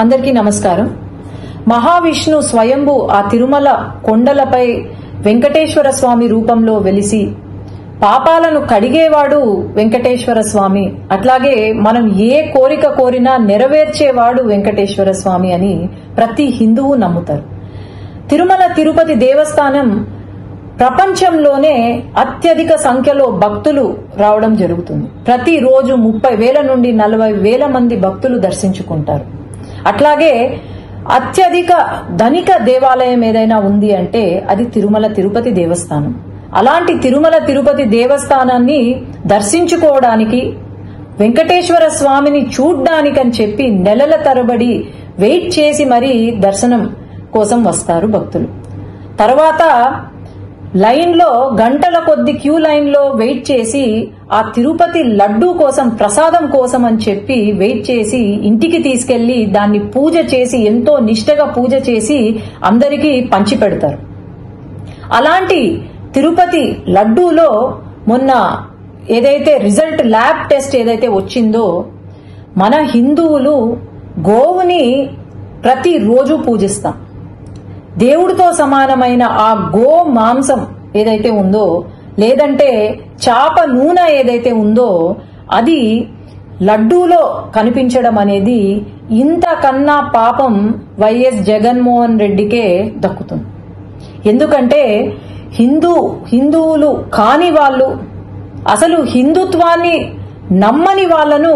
అందరికీ నమస్కారం. మహావిష్ణు స్వయంభు ఆ తిరుమల కొండలపై వెంకటేశ్వర స్వామి రూపంలో వెలిసి పాపాలను కడిగేవాడు వెంకటేశ్వర స్వామి, అట్లాగే మనం ఏ కోరిక కోరినా నెరవేర్చేవాడు వెంకటేశ్వర స్వామి అని ప్రతి హిందువు నమ్ముతారు. తిరుమల తిరుపతి దేవస్థానం ప్రపంచంలోనే అత్యధిక సంఖ్యలో భక్తులు రావడం జరుగుతుంది. ప్రతిరోజు 30,000 నుండి 40,000 మంది భక్తులు దర్శించుకుంటారు. అట్లాగే అత్యధిక ధనిక దేవాలయం ఏదైనా ఉంది అంటే అది తిరుమల తిరుపతి దేవస్థానం. అలాంటి తిరుమల తిరుపతి దేవస్థానాన్ని దర్శించుకోవడానికి, వెంకటేశ్వర స్వామిని చూడ్డానికని చెప్పి నెలల తరబడి వెయిట్ చేసి మరీ దర్శనం కోసం వస్తారు భక్తులు. తర్వాత లైన్లో గంటల కొద్ది క్యూ లైన్లో వెయిట్ చేసి ఆ తిరుపతి లడ్డూ కోసం, ప్రసాదం కోసం అని చెప్పి వెయిట్ చేసి ఇంటికి తీసుకెళ్లి దాన్ని పూజ చేసి, ఎంతో నిష్టగా పూజ చేసి అందరికీ పంచిపెడతారు. అలాంటి తిరుపతి లడ్డూలో మొన్న ఏదైతే రిజల్ట్ ల్యాబ్ టెస్ట్ ఏదైతే వచ్చిందో, మన హిందువులు గోవుని ప్రతిరోజు పూజిస్తాం. దేవుడితో సమానమైన ఆ గో మాంసం ఏదైతే ఉందో, లేదంటే చాప నూనె ఏదైతే ఉందో, అది లడ్డూలో కనిపించడం అనేది ఇంతకన్నా పాపం వైఎస్ జగన్మోహన్ రెడ్డికే దక్కుతుంది. ఎందుకంటే హిందువులు కాని వాళ్ళు, అసలు హిందుత్వాన్ని నమ్మని వాళ్లను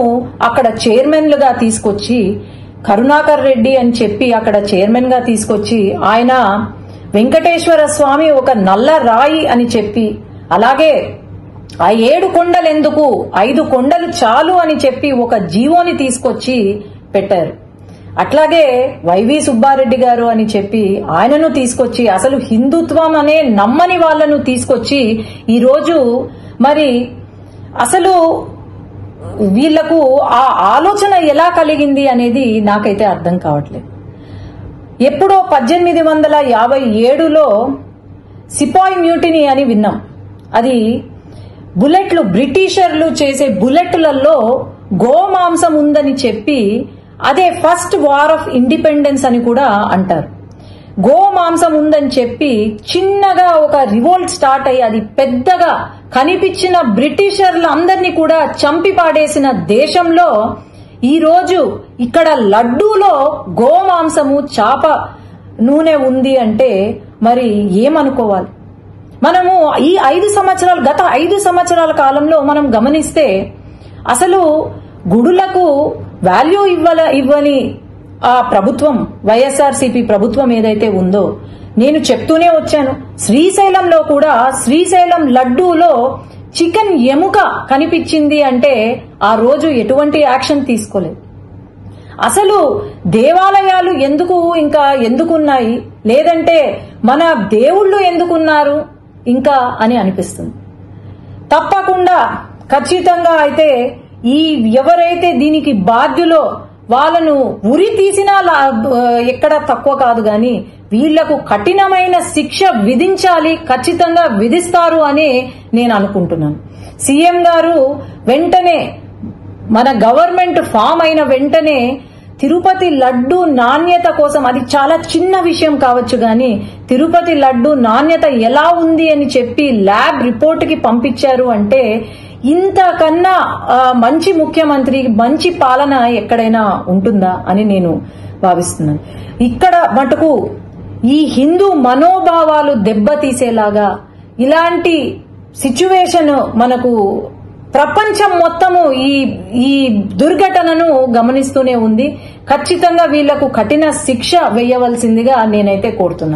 అక్కడ చైర్మన్లుగా తీసుకొచ్చి, కరుణాకర్ రెడ్డి అని చెప్పి అక్కడ చైర్మన్ గా తీసుకొచ్చి, ఆయన వెంకటేశ్వర స్వామి ఒక నల్ల రాయి అని చెప్పి, అలాగే ఆ 7 కొండలు ఎందుకు, 5 కొండలు చాలు అని చెప్పి ఒక జీవోని తీసుకొచ్చి పెట్టారు. అట్లాగే వైవి సుబ్బారెడ్డి గారు అని చెప్పి ఆయనను తీసుకొచ్చి, అసలు హిందుత్వం అనే నమ్మని వాళ్లను తీసుకొచ్చి ఈరోజు మరి అసలు వీళ్లకు ఆ ఆలోచన ఎలా కలిగింది అనేది నాకైతే అర్థం కావట్లేదు. ఎప్పుడో 1857లో సిపాయి మ్యూటినీ అని విన్నాం. అది బుల్లెట్లు, బ్రిటిషర్లు చేసే బుల్లెట్లలో గోమాంసం ఉందని చెప్పి అదే ఫస్ట్ వార్ ఆఫ్ ఇండిపెండెన్స్ అని కూడా అంటారు. గోమాంసం ఉందని చెప్పి చిన్నగా ఒక రివోల్ట్ స్టార్ట్ అయ్యి అది పెద్దగా కనిపించిన బ్రిటిషర్లు అందరినీ కూడా చంపి పాడేసిన దేశంలో ఈరోజు ఇక్కడ లడ్డూలో గోమాంసము, చాప నూనె ఉంది అంటే మరి ఏమనుకోవాలి? మనము ఈ 5 సంవత్సరాలు, గత 5 సంవత్సరాల కాలంలో మనం గమనిస్తే అసలు గుడులకు వాల్యూ ఇవ్వని ఆ ప్రభుత్వం, వైఎస్ఆర్సీపీ ప్రభుత్వం ఏదైతే ఉందో, నేను చెప్తూనే వచ్చాను. శ్రీశైలంలో కూడా శ్రీశైలం లడ్డూలో చికెన్ ఎముక కనిపించింది అంటే ఆ రోజు ఎటువంటి యాక్షన్ తీసుకోలేదు. అసలు దేవాలయాలు ఎందుకున్నాయి, లేదంటే మన దేవుళ్ళు ఎందుకున్నారు ఇంకా అని అనిపిస్తుంది. తప్పకుండా ఖచ్చితంగా అయితే ఎవరైతే దీనికి బాధ్యులో వాళ్ళను ఉరి తీసినా ఎక్కడ తక్కువ కాదు, గాని వీళ్లకు కఠినమైన శిక్ష విధించాలి, ఖచ్చితంగా విధిస్తారు అని నేను అనుకుంటున్నాను. సీఎం గారు వెంటనే, మన గవర్నమెంట్ ఫామ్ అయిన వెంటనే తిరుపతి లడ్డు నాణ్యత కోసం, అది చాలా చిన్న విషయం కావచ్చు గాని తిరుపతి లడ్డు నాణ్యత ఎలా ఉంది అని చెప్పి ల్యాబ్ రిపోర్ట్ కి పంపించారు అంటే ఇంతకన్నా మంచి ముఖ్యమంత్రి, మంచి పాలన ఎక్కడైనా ఉంటుందా అని నేను భావిస్తున్నాను. ఇక్కడ మటుకు ఈ హిందూ మనోభావాలు దెబ్బతీసేలాగా ఇలాంటి సిచ్యువేషన్ మనకు ప్రపంచం మొత్తము ఈ దుర్ఘటనను గమనిస్తూనే ఉంది. ఖచ్చితంగా వీళ్లకు కఠిన శిక్ష వేయవలసిందిగా నేనైతే కోరుతున్నాను.